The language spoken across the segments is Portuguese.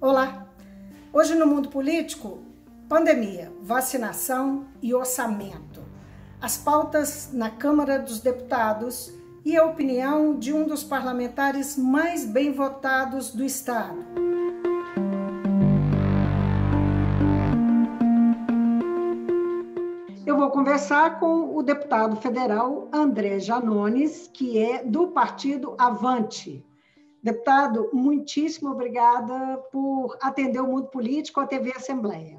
Olá! Hoje no mundo político, pandemia, vacinação e orçamento. As pautas na Câmara dos Deputados e a opinião de um dos parlamentares mais bem votados do Estado. Eu vou conversar com o deputado federal André Janones, que é do partido Avante. Deputado, muitíssimo obrigada por atender o mundo político, a TV Assembleia.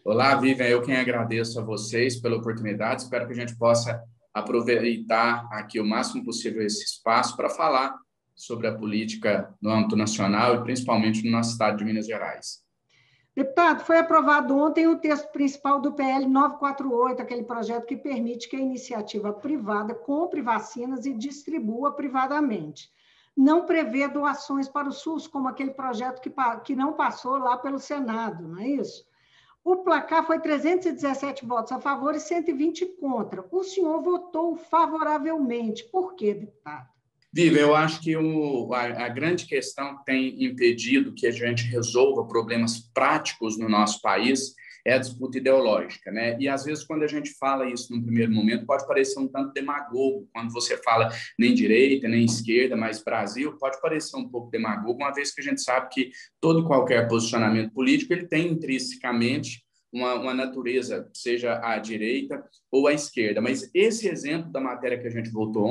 Olá, Vivian, eu quem agradeço a vocês pela oportunidade. Espero que a gente possa aproveitar aqui o máximo possível esse espaço para falar sobre a política no âmbito nacional e principalmente no nosso estado de Minas Gerais. Deputado, foi aprovado ontem o texto principal do PL 948, aquele projeto que permite que a iniciativa privada compre vacinas e distribua privadamente. Não prevê doações para o SUS, como aquele projeto que não passou lá pelo Senado, não é isso? O placar foi 317 votos a favor e 120 contra. O senhor votou favoravelmente. Por quê, deputado? Viva, eu acho que a grande questão que tem impedido que a gente resolva problemas práticos no nosso país é a disputa ideológica, né? E, às vezes, quando a gente fala isso num primeiro momento, pode parecer um tanto demagogo, quando você fala nem direita, nem esquerda, mas Brasil, pode parecer um pouco demagogo, uma vez que a gente sabe que todo e qualquer posicionamento político ele tem intrinsecamente uma natureza, seja à direita ou à esquerda. Mas esse exemplo da matéria que a gente votou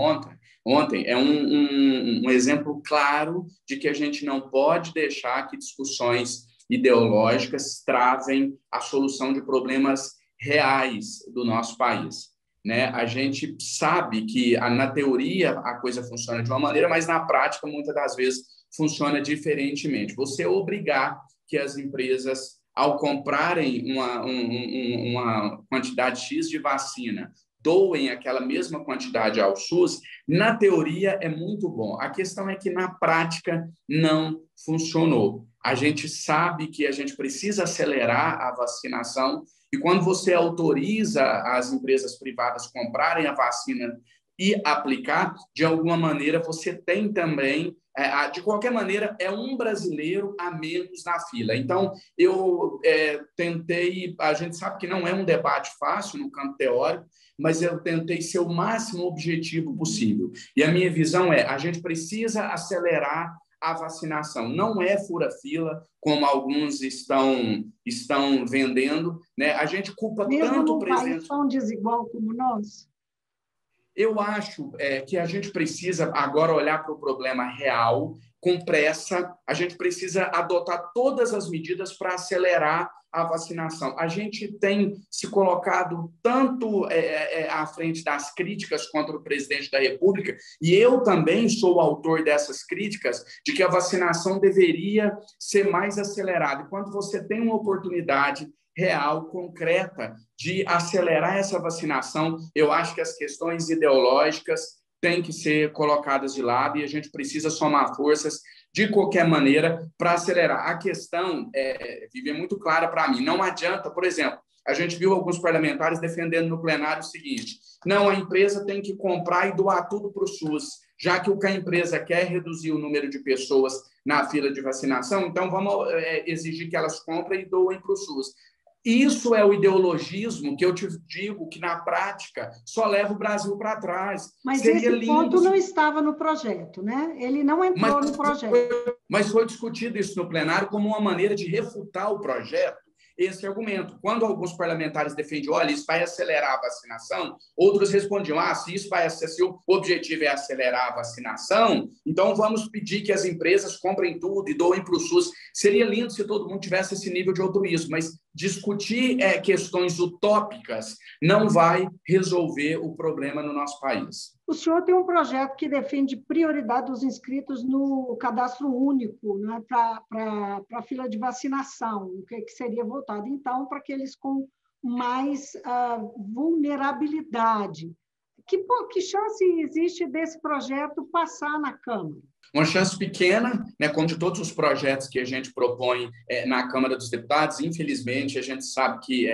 ontem é um exemplo claro de que a gente não pode deixar que discussões ideológicas travem a solução de problemas reais do nosso país, né? A gente sabe que, na teoria, a coisa funciona de uma maneira, mas, na prática, muitas das vezes, funciona diferentemente. Você obrigar que as empresas, ao comprarem uma quantidade X de vacina, doem aquela mesma quantidade ao SUS, na teoria é muito bom. A questão é que, na prática, não funcionou. A gente sabe que a gente precisa acelerar a vacinação e quando você autoriza as empresas privadas comprarem a vacina e aplicar, de alguma maneira você tem também, de qualquer maneira, é um brasileiro a menos na fila. Então, eu tentei, a gente sabe que não é um debate fácil no campo teórico, mas eu tentei ser o máximo objetivo possível. E a minha visão é, a gente precisa acelerar a vacinação. Não é fura-fila, como alguns estão vendendo, né? A gente culpa mesmo tanto o presidente... Mesmo num país tão desigual como nós? Eu acho que a gente precisa agora olhar para o problema real, com pressa. A gente precisa adotar todas as medidas para acelerar a vacinação. A gente tem se colocado tanto à frente das críticas contra o presidente da República, e eu também sou o autor dessas críticas, de que a vacinação deveria ser mais acelerada. E quando você tem uma oportunidade real, concreta, de acelerar essa vacinação, eu acho que as questões ideológicas têm que ser colocadas de lado e a gente precisa somar forças de qualquer maneira para acelerar. A questão é muito clara para mim. Não adianta, por exemplo, a gente viu alguns parlamentares defendendo no plenário o seguinte: não, a empresa tem que comprar e doar tudo para o SUS, já que o que a empresa quer é reduzir o número de pessoas na fila de vacinação, então vamos exigir que elas comprem e doem para o SUS. Isso é o ideologismo que eu te digo que, na prática, só leva o Brasil para trás. Mas seria esse ponto não estava no projeto, né? Ele não entrou no projeto. Mas foi discutido isso no plenário como uma maneira de refutar o projeto, esse argumento. Quando alguns parlamentares defendiam, olha, isso vai acelerar a vacinação, outros respondiam, se isso vai se o objetivo é acelerar a vacinação, então vamos pedir que as empresas comprem tudo e doem para o SUS. Seria lindo se todo mundo tivesse esse nível de altruísmo, mas discutir questões utópicas não vai resolver o problema no nosso país. O senhor tem um projeto que defende prioridade dos inscritos no cadastro único, né, para a fila de vacinação, o que seria voltado, então, para aqueles com mais vulnerabilidade. Que chance existe desse projeto passar na Câmara? Uma chance pequena, né, como de todos os projetos que a gente propõe na Câmara dos Deputados. Infelizmente, a gente sabe que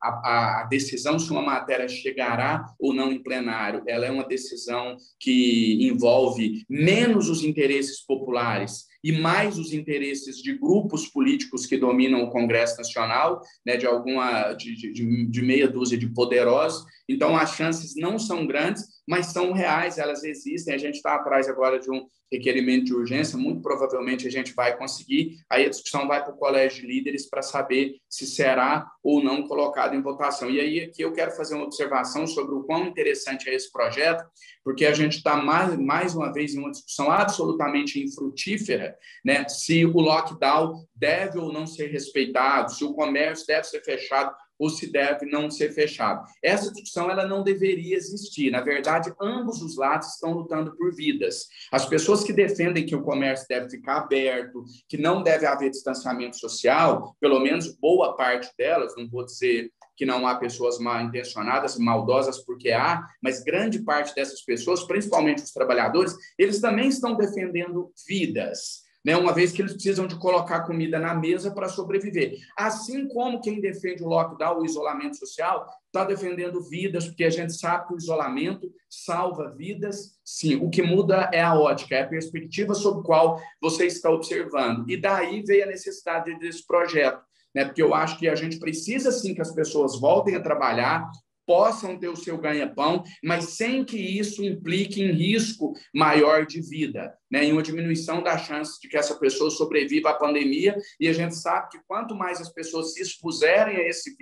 a decisão se uma matéria chegará ou não em plenário, ela é uma decisão que envolve menos os interesses populares e mais os interesses de grupos políticos que dominam o Congresso Nacional, né, de meia dúzia de poderosos. Então, as chances não são grandes, mas são reais, elas existem. A gente está atrás agora de um requerimento de urgência, muito provavelmente a gente vai conseguir. Aí a discussão vai para o colégio de líderes para saber se será ou não colocado em votação. E aí aqui eu quero fazer uma observação sobre o quão interessante é esse projeto, porque a gente está mais uma vez em uma discussão absolutamente infrutífera, né? Se o lockdown deve ou não ser respeitado, se o comércio deve ser fechado ou se deve não ser fechado. Essa discussão ela não deveria existir. Na verdade, ambos os lados estão lutando por vidas. As pessoas que defendem que o comércio deve ficar aberto, que não deve haver distanciamento social, pelo menos boa parte delas, não vou dizer que não há pessoas mal intencionadas, maldosas, porque há, mas grande parte dessas pessoas, principalmente os trabalhadores, eles também estão defendendo vidas, né? Uma vez que eles precisam de colocar comida na mesa para sobreviver. Assim como quem defende o lockdown, o isolamento social, está defendendo vidas, porque a gente sabe que o isolamento salva vidas, sim. O que muda é a ótica, é a perspectiva sobre a qual você está observando. E daí veio a necessidade desse projeto, né? Porque eu acho que a gente precisa, sim, que as pessoas voltem a trabalhar, possam ter o seu ganha-pão, mas sem que isso implique em risco maior de vida, né? Em uma diminuição da chance de que essa pessoa sobreviva à pandemia, e a gente sabe que quanto mais as pessoas se expuserem a esse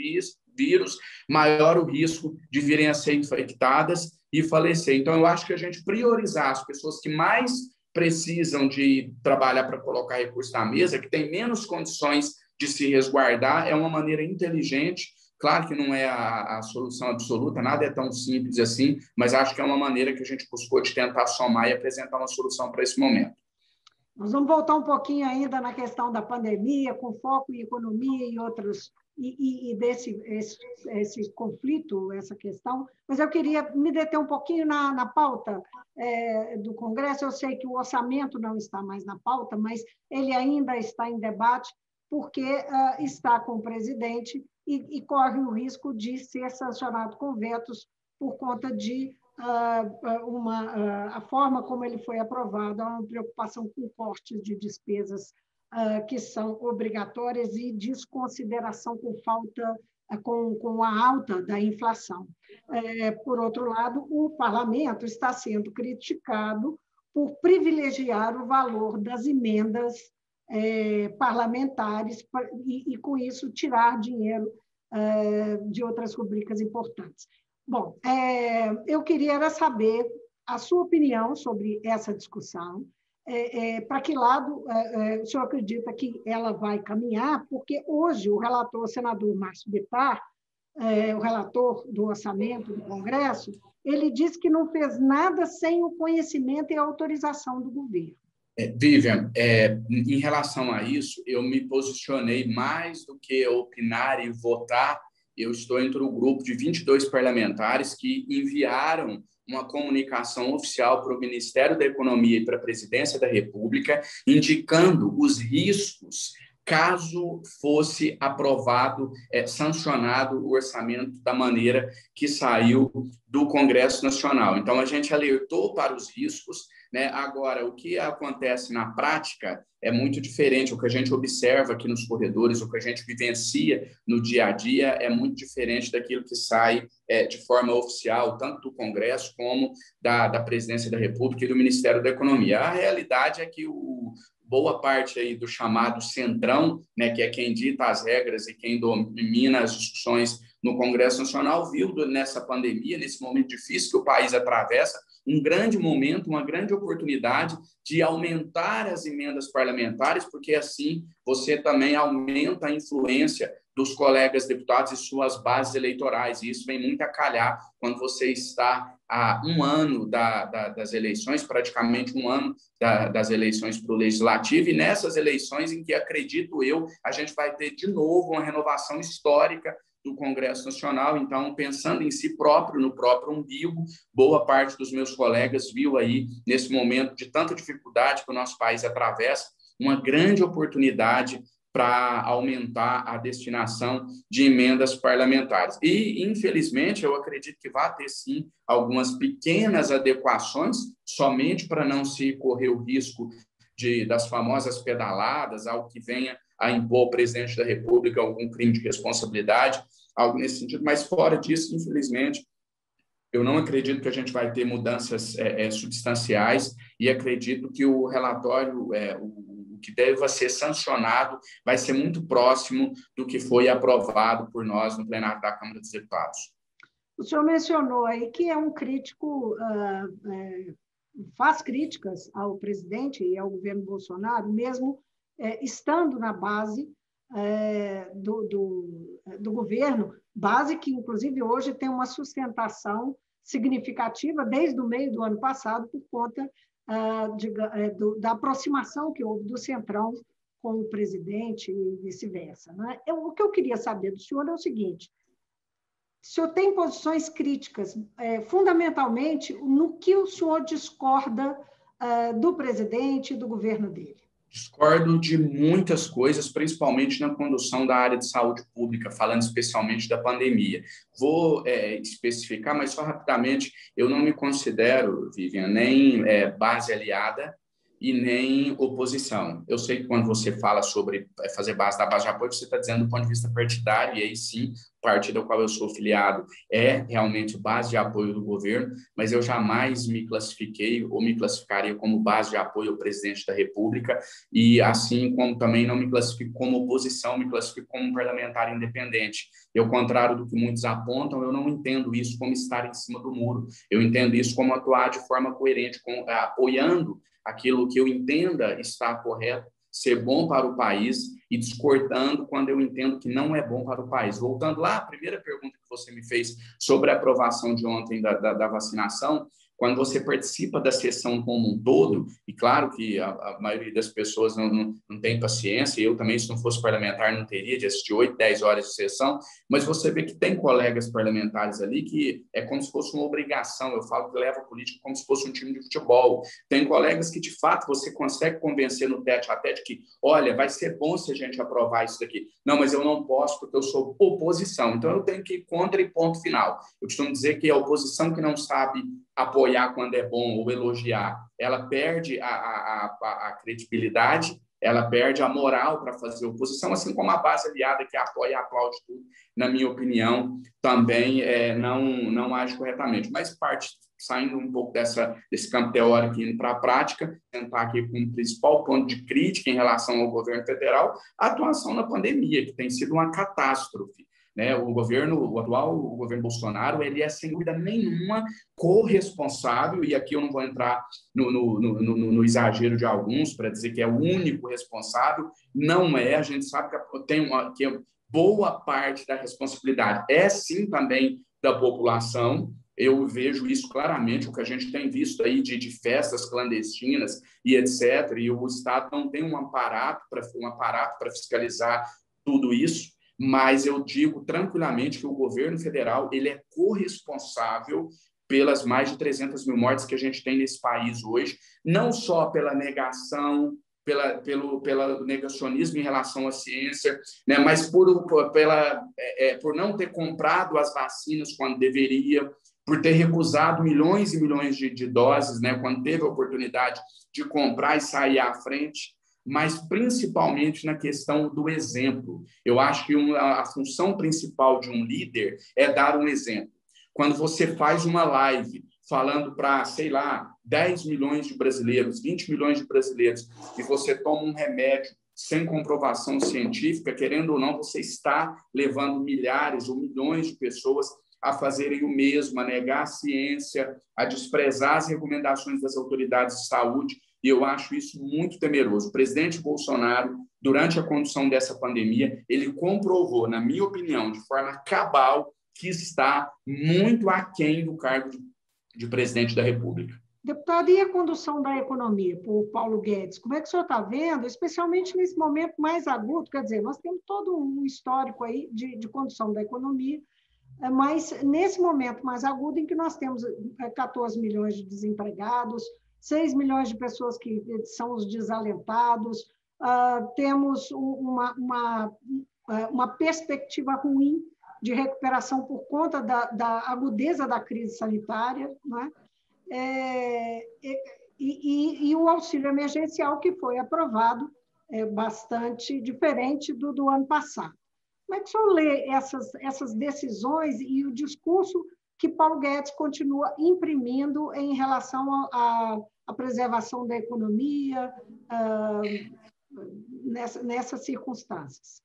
vírus, maior o risco de virem a ser infectadas e falecer. Então, eu acho que a gente priorizar as pessoas que mais precisam de trabalhar para colocar recursos na mesa, que têm menos condições de se resguardar, é uma maneira inteligente. Claro que não é a solução absoluta, nada é tão simples assim, mas acho que é uma maneira que a gente buscou de tentar somar e apresentar uma solução para esse momento. Nós vamos voltar um pouquinho ainda na questão da pandemia, com foco em economia e outros, e esse conflito, essa questão, mas eu queria me deter um pouquinho na pauta do Congresso. Eu sei que o orçamento não está mais na pauta, mas ele ainda está em debate, porque está com o presidente e corre o risco de ser sancionado com vetos por conta de a forma como ele foi aprovado, há uma preocupação com cortes de despesas que são obrigatórias e desconsideração com a alta da inflação. Por outro lado, o parlamento está sendo criticado por privilegiar o valor das emendas parlamentares e, com isso, tirar dinheiro de outras rubricas importantes. Bom, eu queria saber a sua opinião sobre essa discussão, para que lado o senhor acredita que ela vai caminhar, porque hoje o relator, o senador Márcio Bittar, o relator do orçamento do Congresso, ele disse que não fez nada sem o conhecimento e a autorização do governo. Vivian, em relação a isso, eu me posicionei mais do que opinar e votar. Eu estou entre o grupo de 22 parlamentares que enviaram uma comunicação oficial para o Ministério da Economia e para a Presidência da República, indicando os riscos caso fosse aprovado, sancionado o orçamento da maneira que saiu do Congresso Nacional. Então, a gente alertou para os riscos, né? Agora, o que acontece na prática é muito diferente. O que a gente observa aqui nos corredores, o que a gente vivencia no dia a dia é muito diferente daquilo que sai de forma oficial, tanto do Congresso como da Presidência da República e do Ministério da Economia. A realidade é que boa parte aí do chamado centrão, né, que é quem dita as regras e quem domina as discussões no Congresso Nacional, viu nessa pandemia, nesse momento difícil que o país atravessa, um grande momento, uma grande oportunidade de aumentar as emendas parlamentares, porque assim você também aumenta a influência dos colegas deputados e suas bases eleitorais. E isso vem muito a calhar quando você está há um ano das eleições, praticamente um ano das eleições para o Legislativo, e nessas eleições em que, acredito eu, a gente vai ter de novo uma renovação histórica do Congresso Nacional. Então, pensando em si próprio, no próprio umbigo, boa parte dos meus colegas viu aí, nesse momento de tanta dificuldade que o nosso país atravessa, uma grande oportunidade para aumentar a destinação de emendas parlamentares. E, infelizmente, eu acredito que vai ter, sim, algumas pequenas adequações, somente para não se correr o risco das famosas pedaladas, algo que venha a impor ao presidente da República algum crime de responsabilidade, algo nesse sentido. Mas, fora disso, infelizmente, eu não acredito que a gente vai ter mudanças substanciais e acredito que o relatório, o que deva ser sancionado, vai ser muito próximo do que foi aprovado por nós no plenário da Câmara dos Deputados. O senhor mencionou aí que é um crítico, faz críticas ao presidente e ao governo Bolsonaro, mesmo estando na base do governo, base que, inclusive, hoje tem uma sustentação significativa desde o meio do ano passado, por conta da aproximação que houve do Centrão com o presidente e vice-versa, né? O que eu queria saber do senhor é o seguinte: o senhor tem posições críticas, fundamentalmente, no que o senhor discorda do presidente e do governo dele? Discordo de muitas coisas, principalmente na condução da área de saúde pública, falando especialmente da pandemia. Vou especificar, mas só rapidamente, eu não me considero, Vivian, nem base aliada e nem oposição. Eu sei que quando você fala sobre fazer base da base de apoio, você está dizendo do ponto de vista partidário, e aí sim, o partido ao qual eu sou filiado é realmente base de apoio do governo, mas eu jamais me classifiquei ou me classificaria como base de apoio ao presidente da República, e assim como também não me classifico como oposição, me classifico como um parlamentar independente. E ao contrário do que muitos apontam, eu não entendo isso como estar em cima do muro, eu entendo isso como atuar de forma coerente, apoiando aquilo que eu entenda estar correto, ser bom para o país, e discordando quando eu entendo que não é bom para o país. Voltando lá, a primeira pergunta que você me fez sobre a aprovação de ontem da vacinação, quando você participa da sessão como um todo, e claro que a maioria das pessoas não tem paciência, e eu também, se não fosse parlamentar, não teria de assistir 8, 10 horas de sessão, mas você vê que tem colegas parlamentares ali que é como se fosse uma obrigação, eu falo que leva a política como se fosse um time de futebol. Tem colegas que, de fato, você consegue convencer no tete-a-tete que, olha, vai ser bom se a gente aprovar isso daqui. Não, mas eu não posso porque eu sou oposição, então eu tenho que ir contra e ponto final. Eu costumo dizer que a oposição que não sabe apoiar quando é bom ou elogiar, ela perde a credibilidade, ela perde a moral para fazer oposição, assim como a base aliada que apoia e aplaude tudo, na minha opinião, também não age corretamente. Mas saindo um pouco desse campo teórico e indo para a prática, tentar aqui com o principal ponto de crítica em relação ao governo federal, a atuação na pandemia, que tem sido uma catástrofe. Né? O atual governo Bolsonaro, ele é, sem dúvida nenhuma, corresponsável, e aqui eu não vou entrar no exagero de alguns para dizer que é o único responsável, não é, a gente sabe que boa parte da responsabilidade é sim também da população. Eu vejo isso claramente, o que a gente tem visto aí de festas clandestinas e etc., e o Estado não tem um aparato para fiscalizar tudo isso, mas eu digo tranquilamente que o governo federal ele é corresponsável pelas mais de 300 mil mortes que a gente tem nesse país hoje, não só pela negação, pelo negacionismo em relação à ciência, né, mas por não ter comprado as vacinas quando deveria, por ter recusado milhões e milhões de doses, né, quando teve a oportunidade de comprar e sair à frente, mas principalmente na questão do exemplo. Eu acho que a função principal de um líder é dar um exemplo. Quando você faz uma live falando para, sei lá, 10 milhões de brasileiros, 20 milhões de brasileiros, e você toma um remédio sem comprovação científica, querendo ou não, você está levando milhares ou milhões de pessoas a fazerem o mesmo, a negar a ciência, a desprezar as recomendações das autoridades de saúde, e eu acho isso muito temeroso. O presidente Bolsonaro, durante a condução dessa pandemia, ele comprovou, na minha opinião, de forma cabal, que está muito aquém do cargo de presidente da República. Deputado, e a condução da economia por Paulo Guedes? Como é que o senhor está vendo, especialmente nesse momento mais agudo? Quer dizer, nós temos todo um histórico aí de condução da economia, mas nesse momento mais agudo em que nós temos 14 milhões de desempregados, 6 milhões de pessoas que são os desalentados, temos uma perspectiva ruim de recuperação por conta da agudeza da crise sanitária, né? E o auxílio emergencial, que foi aprovado, bastante diferente do ano passado. Como é que o senhor lê essas decisões e o discurso que Paulo Guedes continua imprimindo em relação à preservação da economia nessas circunstâncias?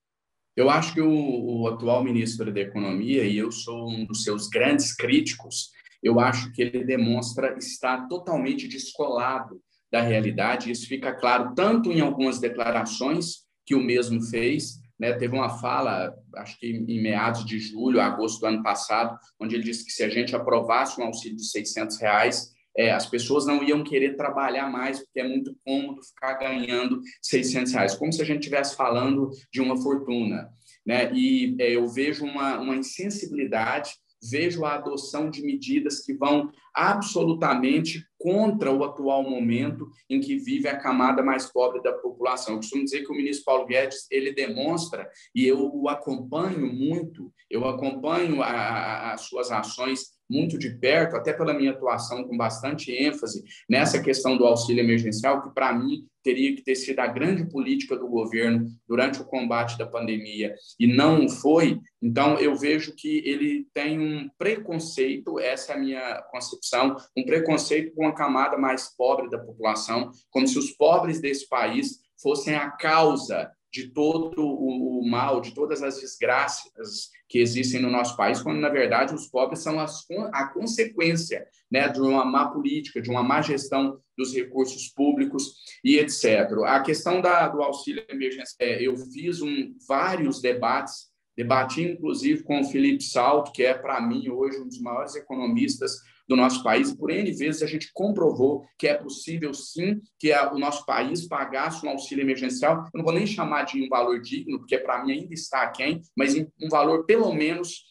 Eu acho que o atual ministro da Economia, e eu sou um dos seus grandes críticos, eu acho que ele demonstra estar totalmente descolado da realidade. Isso fica claro tanto em algumas declarações que o mesmo fez, né? Teve uma fala, acho que em meados de julho, agosto do ano passado, onde ele disse que se a gente aprovasse um auxílio de R$ 600, as pessoas não iam querer trabalhar mais, porque é muito cômodo ficar ganhando R$ 600, como se a gente estivesse falando de uma fortuna, né? E eu vejo uma insensibilidade, vejo a adoção de medidas que vão absolutamente contra o atual momento em que vive a camada mais pobre da população. Eu costumo dizer que o ministro Paulo Guedes, ele demonstra, e eu o acompanho muito, eu acompanho as suas ações muito de perto, até pela minha atuação com bastante ênfase nessa questão do auxílio emergencial, que para mim teria que ter sido a grande política do governo durante o combate da pandemia, e não foi. Então, eu vejo que ele tem um preconceito, essa é a minha concepção, um preconceito com a camada mais pobre da população, como se os pobres desse país fossem a causa de todo o mal, de todas as desgraças que existem no nosso país, quando, na verdade, os pobres são a consequência, né, de uma má política, de uma má gestão dos recursos públicos e etc. A questão do auxílio emergencial, eu fiz vários debates, debati, inclusive, com o Felipe Salto, que é, para mim, hoje, um dos maiores economistas do nosso país. Por N vezes a gente comprovou que é possível, sim, que o nosso país pagasse um auxílio emergencial. Eu não vou nem chamar de um valor digno, porque para mim ainda está aquém, mas em um valor, pelo menos,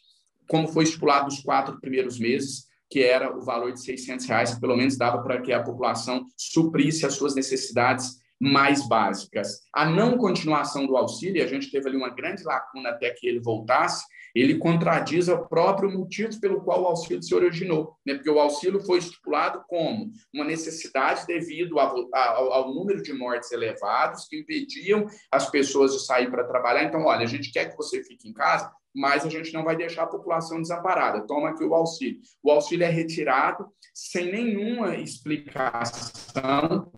como foi estipulado nos 4 primeiros meses, que era o valor de R$ 600, que pelo menos dava para que a população suprisse as suas necessidades mais básicas. A não continuação do auxílio, a gente teve ali uma grande lacuna até que ele voltasse, ele contradiz o próprio motivo pelo qual o auxílio se originou, né? Porque o auxílio foi estipulado como uma necessidade devido ao número de mortes elevados que impediam as pessoas de sair para trabalhar. Então, olha, a gente quer que você fique em casa, mas a gente não vai deixar a população desamparada. Toma aqui o auxílio. O auxílio é retirado sem nenhuma explicação,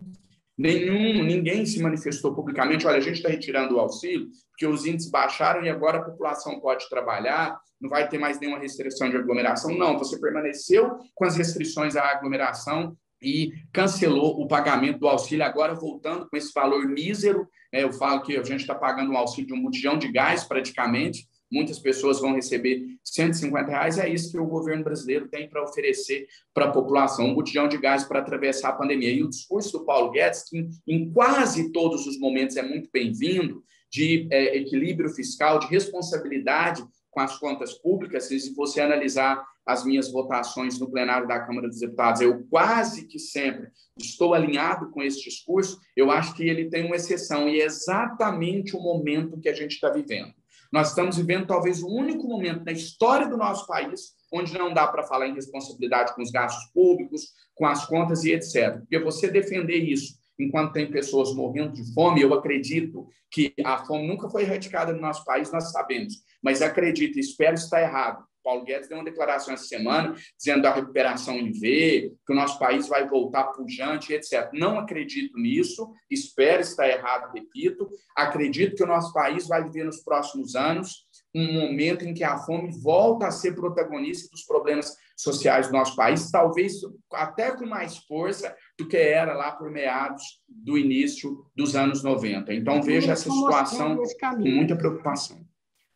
ninguém se manifestou publicamente, olha, a gente está retirando o auxílio porque os índices baixaram e agora a população pode trabalhar, não vai ter mais nenhuma restrição de aglomeração. Não, você permaneceu com as restrições à aglomeração e cancelou o pagamento do auxílio, agora voltando com esse valor mísero. Eu falo que a gente está pagando um auxílio de um botijão de gás, praticamente. Muitas pessoas vão receber R$ 150, é isso que o governo brasileiro tem para oferecer para a população, um botijão de gás para atravessar a pandemia. E o discurso do Paulo Guedes, que em quase todos os momentos é muito bem-vindo, de equilíbrio fiscal, de responsabilidade com as contas públicas. E se você analisar as minhas votações no plenário da Câmara dos Deputados, eu quase que sempre estou alinhado com esse discurso. Eu acho que ele tem uma exceção, e é exatamente o momento que a gente está vivendo. Nós estamos vivendo talvez o único momento na história do nosso país onde não dá para falar em responsabilidade com os gastos públicos, com as contas e etc. Porque você defender isso enquanto tem pessoas morrendo de fome, eu acredito que a fome nunca foi erradicada no nosso país, nós sabemos, mas acredito e espero estar errado. Paulo Guedes deu uma declaração essa semana dizendo da recuperação em V, que o nosso país vai voltar pujante, etc. Não acredito nisso, espero estar errado, repito. Acredito que o nosso país vai viver nos próximos anos um momento em que a fome volta a ser protagonista dos problemas sociais do nosso país, talvez até com mais força do que era lá por meados do início dos anos 90. Então, vejo essa situação com muita preocupação.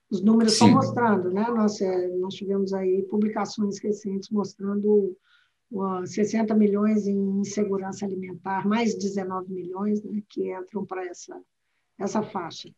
Os números estão mostrando, né? Nós tivemos aí publicações recentes mostrando 60 milhões em insegurança alimentar, mais 19 milhões, né, que entram para essa faixa.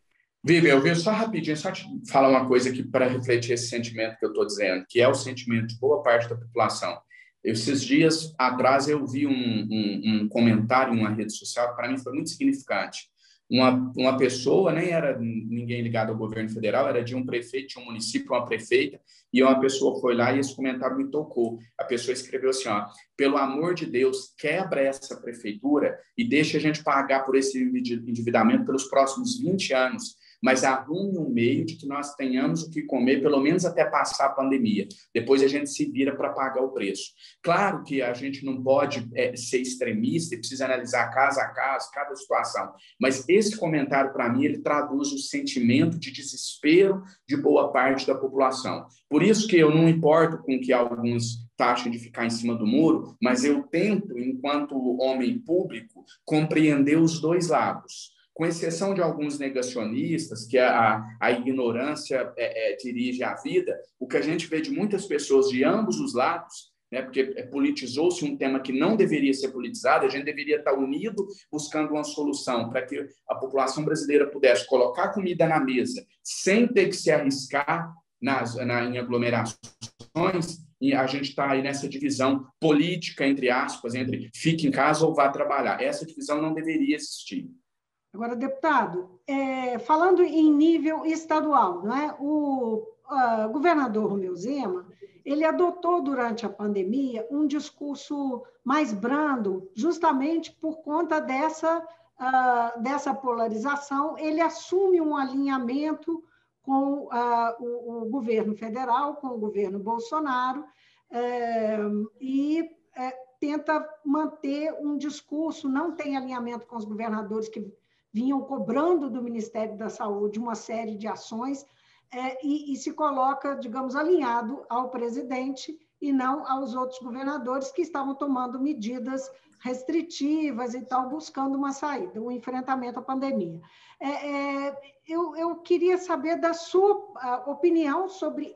Vivian, eu vejo só rapidinho, só te falar uma coisa aqui para refletir esse sentimento que eu estou dizendo, que é o sentimento de boa parte da população. Esses dias atrás eu vi um comentário em uma rede social que para mim foi muito significante. uma pessoa, nem era ninguém ligado ao governo federal, era de um prefeito, de um município, uma prefeita, e uma pessoa foi lá e esse comentário me tocou. A pessoa escreveu assim, ó, pelo amor de Deus, quebra essa prefeitura e deixa a gente pagar por esse endividamento pelos próximos 20 anos, mas arrume um meio de que nós tenhamos o que comer, pelo menos até passar a pandemia. Depois a gente se vira para pagar o preço. Claro que a gente não pode ser extremista e precisa analisar caso a caso, cada situação, mas esse comentário, para mim, ele traduz o sentimento de desespero de boa parte da população. Por isso que eu não importo com que alguns taxem de ficar em cima do muro, mas eu tento, enquanto homem público, compreender os dois lados. Com exceção de alguns negacionistas, que a ignorância dirige a vida, o que a gente vê de muitas pessoas de ambos os lados, né, porque politizou-se um tema que não deveria ser politizado, a gente deveria estar unido buscando uma solução para que a população brasileira pudesse colocar comida na mesa sem ter que se arriscar em aglomerações, e a gente está aí nessa divisão política, entre aspas, entre fique em casa ou vá trabalhar. Essa divisão não deveria existir. Agora, deputado, falando em nível estadual, não é? O governador Romeu Zema, ele adotou durante a pandemia um discurso mais brando, justamente por conta dessa polarização. Ele assume um alinhamento com o governo federal, com o governo Bolsonaro, e tenta manter um discurso, não tem alinhamento com os governadores que vinham cobrando do Ministério da Saúde uma série de ações, e se coloca, digamos, alinhado ao presidente e não aos outros governadores que estavam tomando medidas restritivas e tal, buscando uma saída, um enfrentamento à pandemia. Eu queria saber da sua opinião sobre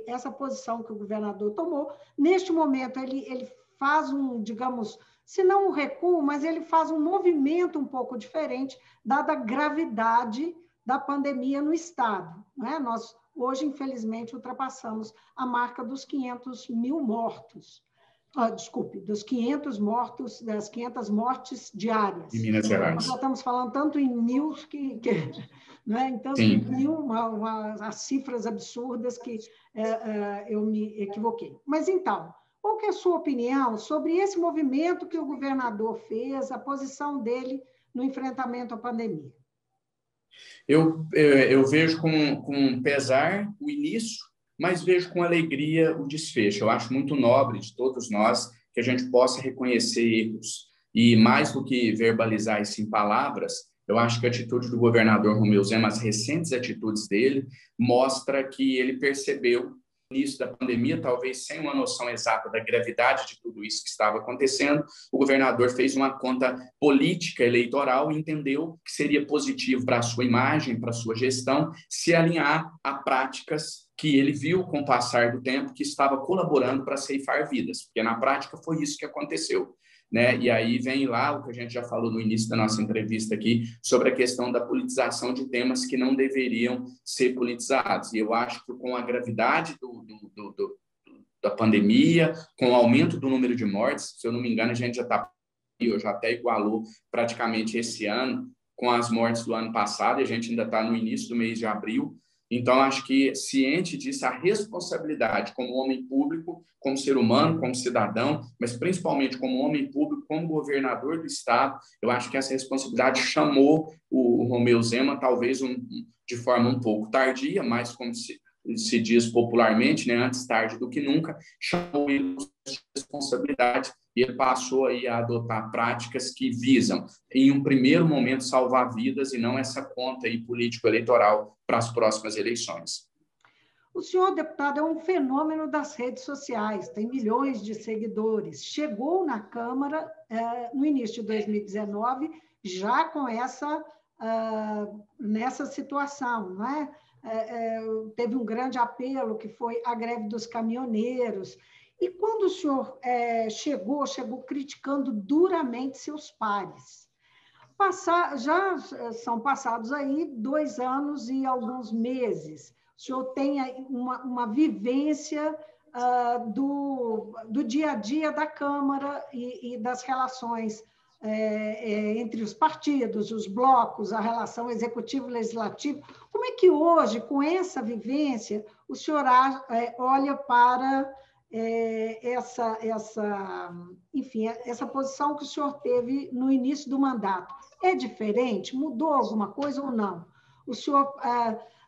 essa posição que o governador tomou. Neste momento, ele faz digamos, se não um recuo, mas ele faz um movimento um pouco diferente, dada a gravidade da pandemia no Estado. Né? Nós, hoje, infelizmente, ultrapassamos a marca dos 500 mil mortos. Dos 500 mortos, das 500 mortes diárias. Em Minas Gerais. Nós já estamos falando tanto em mil né? Então, mil, as cifras absurdas que eu me equivoquei. Mas, então, qual que é a sua opinião sobre esse movimento que o governador fez, a posição dele no enfrentamento à pandemia? Eu vejo com pesar o início, mas vejo com alegria o desfecho. Eu acho muito nobre de todos nós que a gente possa reconhecer erros. E mais do que verbalizar isso em palavras, eu acho que a atitude do governador Romeu Zema, as recentes atitudes dele, mostra que ele percebeu no início da pandemia, talvez sem uma noção exata da gravidade de tudo isso que estava acontecendo, o governador fez uma conta política eleitoral e entendeu que seria positivo para a sua imagem, para a sua gestão, se alinhar a práticas que ele viu com o passar do tempo que estava colaborando para ceifar vidas, porque na prática foi isso que aconteceu. Né? E aí vem lá o que a gente já falou no início da nossa entrevista aqui, sobre a questão da politização de temas que não deveriam ser politizados. E eu acho que com a gravidade da pandemia, com o aumento do número de mortes, se eu não me engano, a gente já até igualou praticamente esse ano com as mortes do ano passado, e a gente ainda está no início do mês de abril. Então, acho que, ciente disso, a responsabilidade como homem público, como ser humano, como cidadão, mas principalmente como homem público, como governador do Estado, eu acho que essa responsabilidade chamou o Romeu Zema, talvez de forma um pouco tardia, mas como se diz popularmente, né, antes tarde do que nunca, chamou ele de responsabilidade e ele passou aí a adotar práticas que visam, em um primeiro momento, salvar vidas e não essa conta aí político-eleitoral para as próximas eleições. O senhor, deputado, é um fenômeno das redes sociais, tem milhões de seguidores. Chegou na Câmara no início de 2019, já com nessa situação, não é? Teve um grande apelo, que foi a greve dos caminhoneiros. E quando o senhor chegou criticando duramente seus pares. Já são passados aí 2 anos e alguns meses. O senhor tem uma vivência do dia a dia da Câmara e das relações entre os partidos, os blocos, a relação executivo-legislativo. Como é que hoje, com essa vivência, o senhor olha para essa posição que o senhor teve no início do mandato? É diferente? Mudou alguma coisa ou não? O senhor,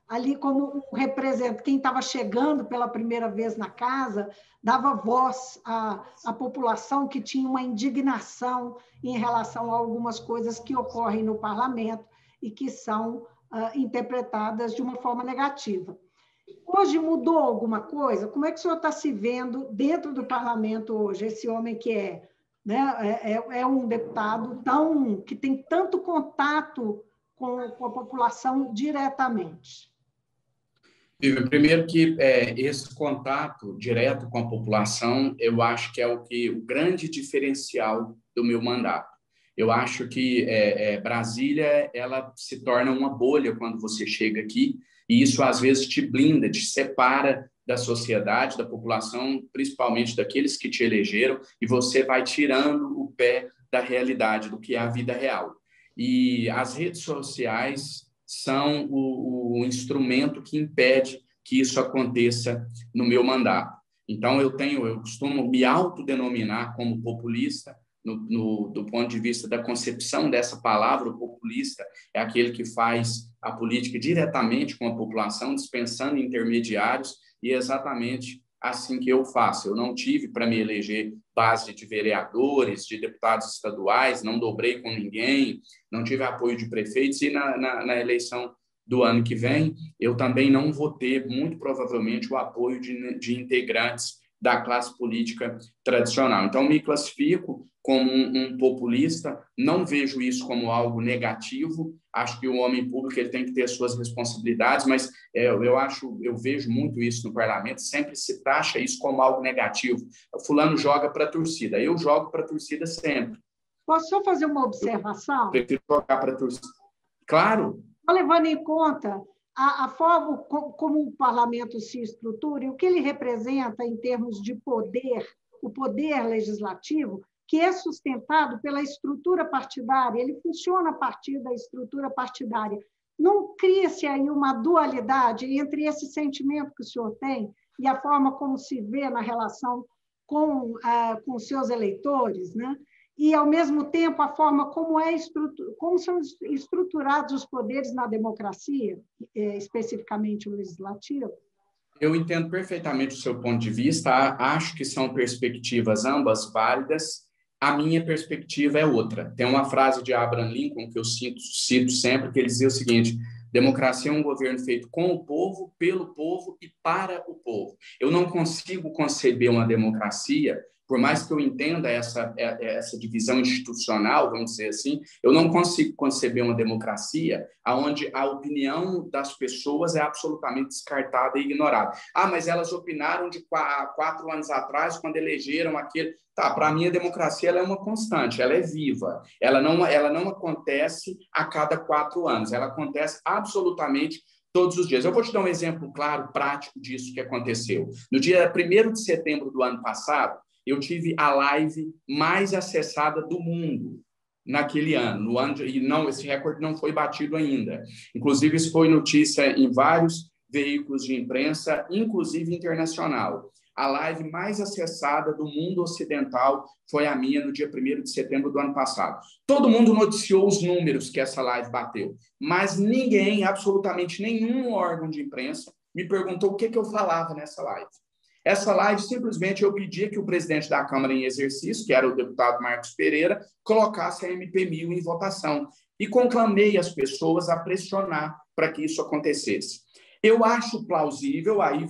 ali como representante, quem estava chegando pela primeira vez na casa, dava voz à população que tinha uma indignação em relação a algumas coisas que ocorrem no parlamento e que são interpretadas de uma forma negativa. Hoje mudou alguma coisa? Como é que o senhor está se vendo dentro do parlamento hoje, esse homem que é um deputado que tem tanto contato com a população diretamente? Primeiro que esse contato direto com a população, eu acho que é o grande diferencial do meu mandato. Eu acho que Brasília ela se torna uma bolha quando você chega aqui, e isso às vezes te blinda, te separa da sociedade, da população, principalmente daqueles que te elegeram, e você vai tirando o pé da realidade, do que é a vida real. E as redes sociais são o instrumento que impede que isso aconteça no meu mandato. Então, eu costumo me autodenominar como populista, do ponto de vista da concepção dessa palavra. O populista é aquele que faz a política diretamente com a população, dispensando intermediários, e é exatamente assim que eu faço. Eu não tive para me eleger base de vereadores, de deputados estaduais, não dobrei com ninguém, não tive apoio de prefeitos, e na eleição do ano que vem, eu também não vou ter, muito provavelmente, o apoio de integrantes da classe política tradicional. Então, me classifico como um populista, não vejo isso como algo negativo, acho que o homem público ele tem que ter suas responsabilidades, mas eu vejo muito isso no parlamento, sempre se taxa isso como algo negativo. O fulano joga para a torcida, eu jogo para a torcida sempre. Posso só fazer uma observação? Eu prefiro jogar para a torcida. Claro. Levando em conta a forma como o parlamento se estrutura e o que ele representa em termos de poder, o poder legislativo, que é sustentado pela estrutura partidária, ele funciona a partir da estrutura partidária. Não cria-se aí uma dualidade entre esse sentimento que o senhor tem e a forma como se vê na relação com seus eleitores, né? E, ao mesmo tempo, a forma como são estruturados os poderes na democracia, especificamente o legislativo? Eu entendo perfeitamente o seu ponto de vista, acho que são perspectivas ambas válidas. A minha perspectiva é outra. Tem uma frase de Abraham Lincoln que eu cito sempre, que ele dizia o seguinte: democracia é um governo feito com o povo, pelo povo e para o povo. Eu não consigo conceber uma democracia, por mais que eu entenda essa divisão institucional, vamos dizer assim, eu não consigo conceber uma democracia onde a opinião das pessoas é absolutamente descartada e ignorada. Mas elas opinaram de 4 anos atrás, quando elegeram aquele... Para mim, a democracia ela é uma constante, ela é viva. Ela não acontece a cada 4 anos, ela acontece absolutamente todos os dias. Eu vou te dar um exemplo claro, prático disso que aconteceu. No dia 1º de setembro do ano passado, eu tive a live mais acessada do mundo naquele ano. Esse recorde não foi batido ainda. Inclusive, isso foi notícia em vários veículos de imprensa, inclusive internacional. A live mais acessada do mundo ocidental foi a minha no dia 1º de setembro do ano passado. Todo mundo noticiou os números que essa live bateu, mas ninguém, absolutamente nenhum órgão de imprensa, me perguntou o que eu falava nessa live. Essa live, simplesmente, eu pedia que o presidente da Câmara em exercício, que era o deputado Marcos Pereira, colocasse a MP1000 em votação. E conclamei as pessoas a pressionar para que isso acontecesse. Eu acho plausível, aí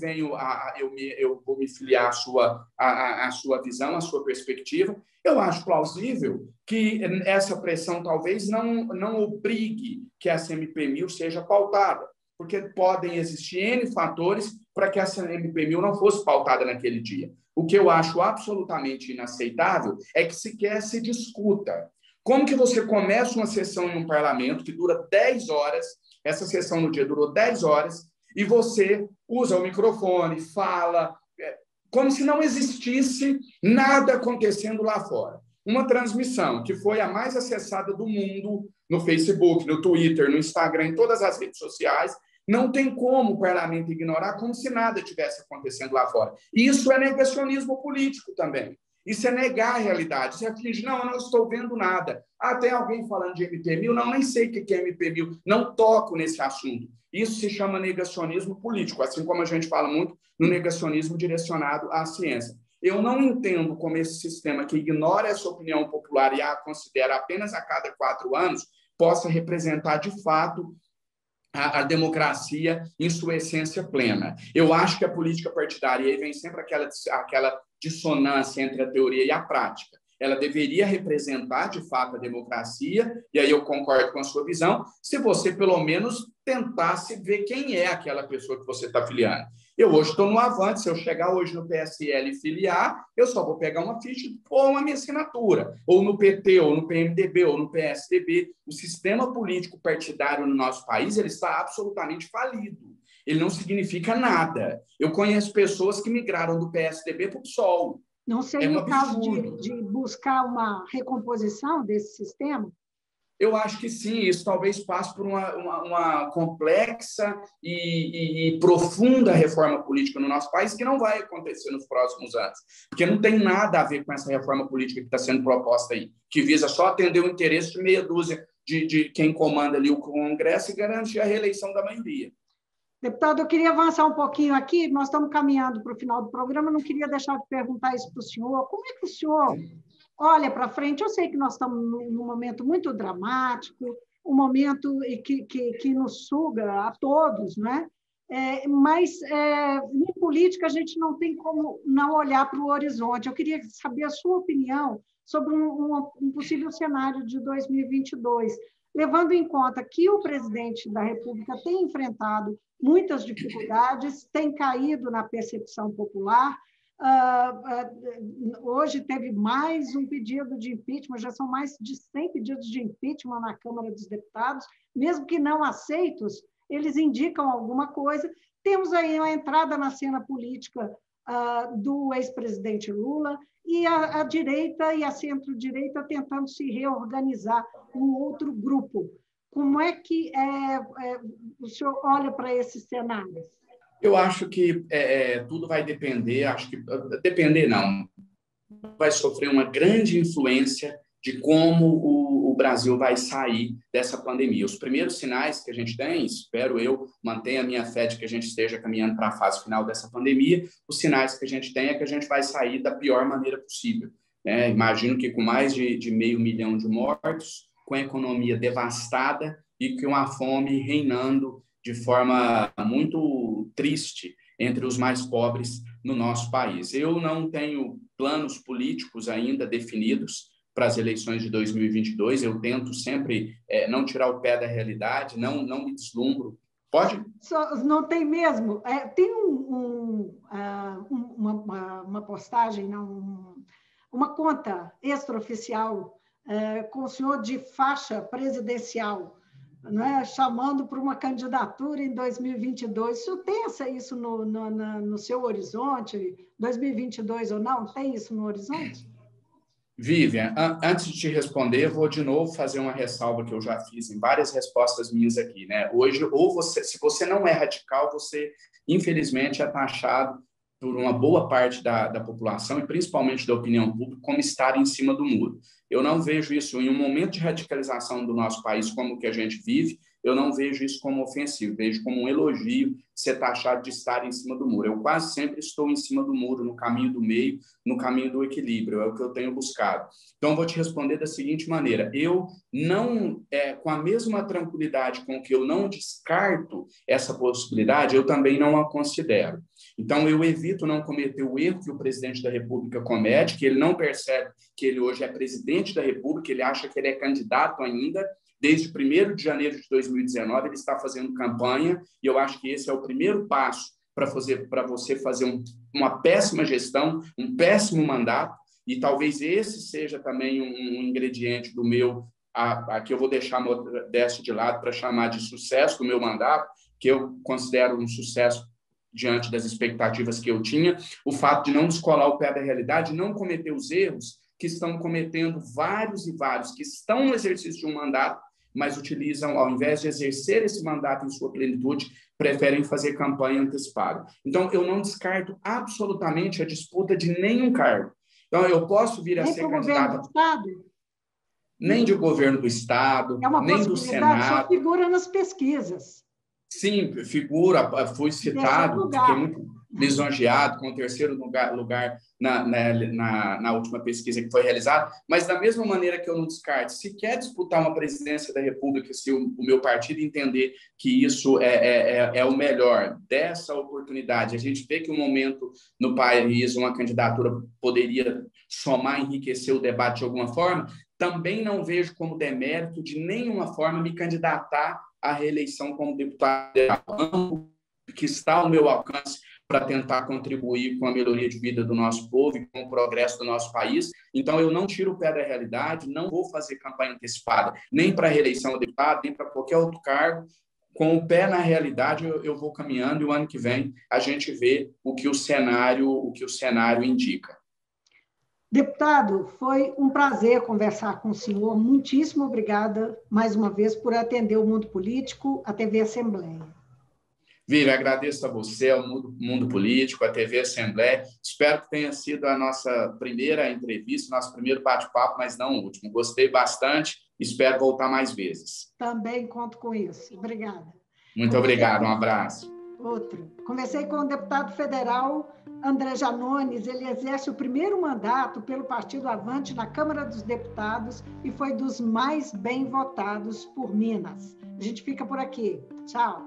eu vou me filiar à sua visão, à sua perspectiva, eu acho plausível que essa pressão talvez não obrigue que essa MP1000 seja pautada, porque podem existir N fatores para que essa MP1000 não fosse pautada naquele dia. O que eu acho absolutamente inaceitável é que sequer se discuta. Como que você começa uma sessão em um parlamento que dura 10 horas, essa sessão no dia durou 10 horas, e você usa o microfone, fala, como se não existisse nada acontecendo lá fora. uma transmissão que foi a mais acessada do mundo no Facebook, no Twitter, no Instagram, em todas as redes sociais. Não tem como o parlamento ignorar, como se nada tivesse acontecendo lá fora. E isso é negacionismo político também. Isso é negar a realidade. Você finge, não, eu não estou vendo nada. Ah, tem alguém falando de MP1000? Não, nem sei o que é MP1000. Não toco nesse assunto. Isso se chama negacionismo político, assim como a gente fala muito no negacionismo direcionado à ciência. Eu não entendo como esse sistema que ignora essa opinião popular e a considera apenas a cada 4 anos possa representar, de fato, a democracia em sua essência plena. Eu acho que a política partidária, e aí vem sempre aquela dissonância entre a teoria e a prática, ela deveria representar, de fato, a democracia, e aí eu concordo com a sua visão, se você, pelo menos, tentasse ver quem é aquela pessoa que você está filiando. Eu hoje estou no Avante, se eu chegar hoje no PSL e filiar, eu só vou pegar uma ficha e pôr a minha assinatura, ou no PT, ou no PMDB, ou no PSDB. O sistema político partidário no nosso país ele está absolutamente falido. Ele não significa nada. Eu conheço pessoas que migraram do PSDB para o PSOL. Não seria o caso de buscar uma recomposição desse sistema? Eu acho que sim, isso talvez passe por uma complexa e profunda reforma política no nosso país, que não vai acontecer nos próximos anos, porque não tem nada a ver com essa reforma política que está sendo proposta aí, que visa só atender o interesse de meia dúzia de quem comanda ali o Congresso e garantir a reeleição da maioria. Deputado, eu queria avançar um pouquinho aqui, nós estamos caminhando para o final do programa, não queria deixar de perguntar isso para o senhor. Como é que o senhor olha para frente? Eu sei que nós estamos num momento muito dramático, um momento que nos suga a todos, né? Mas em política a gente não tem como não olhar para o horizonte. Eu queria saber a sua opinião sobre um possível cenário de 2022, levando em conta que o presidente da República tem enfrentado muitas dificuldades, tem caído na percepção popular. Hoje teve mais um pedido de impeachment, já são mais de 100 pedidos de impeachment na Câmara dos Deputados, mesmo que não aceitos, eles indicam alguma coisa. Temos aí a entrada na cena política do ex-presidente Lula e a direita e a centro-direita tentando se reorganizar um outro grupo. Como é que o senhor olha para esses cenários? Eu acho que tudo vai depender, depender não, vai sofrer uma grande influência de como o Brasil vai sair dessa pandemia. Os primeiros sinais que a gente tem, espero eu, mantenha a minha fé de que a gente esteja caminhando para a fase final dessa pandemia, os sinais que a gente tem é que a gente vai sair da pior maneira possível. Imagino que com mais de 500 mil de mortos, com a economia devastada e com a fome reinando de forma muito triste entre os mais pobres no nosso país. Eu não tenho planos políticos ainda definidos para as eleições de 2022. Eu tento sempre não tirar o pé da realidade, não me deslumbro. Pode? Não tem mesmo. Tem uma postagem, uma conta extraoficial com o senhor de faixa presidencial, né, chamando para uma candidatura em 2022. O senhor tem isso no seu horizonte, 2022 ou não? Tem isso no horizonte? Vivian, antes de te responder, eu vou de novo fazer uma ressalva que eu já fiz em várias respostas minhas aqui, né? Hoje, se você não é radical, você, infelizmente, é taxado por uma boa parte da população e principalmente da opinião pública como estar em cima do muro. Eu não vejo isso em um momento de radicalização do nosso país como o que a gente vive, eu não vejo isso como ofensivo, vejo como um elogio ser taxado de estar em cima do muro. Eu quase sempre estou em cima do muro, no caminho do meio, no caminho do equilíbrio, é o que eu tenho buscado. Então, eu vou te responder da seguinte maneira, eu não, com a mesma tranquilidade com que eu não descarto essa possibilidade, eu também não a considero. Então, eu evito não cometer o erro que o presidente da República comete, que ele não percebe que ele hoje é presidente da República, ele acha que ele é candidato ainda. Desde 1º de janeiro de 2019, ele está fazendo campanha, e eu acho que esse é o primeiro passo para você fazer uma péssima gestão, um péssimo mandato, e talvez esse seja também um ingrediente do meu, aqui eu vou deixar a modéstia de lado para chamar de sucesso do meu mandato, que eu considero um sucesso diante das expectativas que eu tinha, o fato de não descolar o pé da realidade, não cometer os erros que estão cometendo vários e vários, que estão no exercício de um mandato, mas utilizam, ao invés de exercer esse mandato em sua plenitude, preferem fazer campanha antecipada. Então, eu não descarto absolutamente a disputa de nenhum cargo. Então, eu posso vir a ser candidato... Nem de governo do Estado, nem do Senado. Só figura nas pesquisas. Sim, figura, fui citado, fiquei muito lisonjeado com o terceiro lugar na última pesquisa que foi realizada, mas da mesma maneira que eu não descarto, se quer disputar uma presidência da República, se o meu partido entender que isso é o melhor dessa oportunidade, a gente vê que um momento no país, uma candidatura poderia somar, enriquecer o debate de alguma forma, também não vejo como demérito de nenhuma forma me candidatar à reeleição como deputado federal, que está ao meu alcance para tentar contribuir com a melhoria de vida do nosso povo e com o progresso do nosso país. Então, eu não tiro o pé da realidade, não vou fazer campanha antecipada, nem para a reeleição de deputado, nem para qualquer outro cargo. Com o pé na realidade, eu vou caminhando e o ano que vem a gente vê o que o cenário indica. Deputado, foi um prazer conversar com o senhor. Muitíssimo obrigada, mais uma vez, por atender o Mundo Político, a TV Assembleia. Vivi, agradeço a você, ao Mundo Político, a TV Assembleia. Espero que tenha sido a nossa primeira entrevista, nosso primeiro bate-papo, mas não o último. Gostei bastante, espero voltar mais vezes. Também conto com isso. Obrigada. Muito obrigado, um abraço. Outro. Conversei com o deputado federal André Janones, ele exerce o primeiro mandato pelo Partido Avante na Câmara dos Deputados e foi dos mais bem votados por Minas. A gente fica por aqui. Tchau.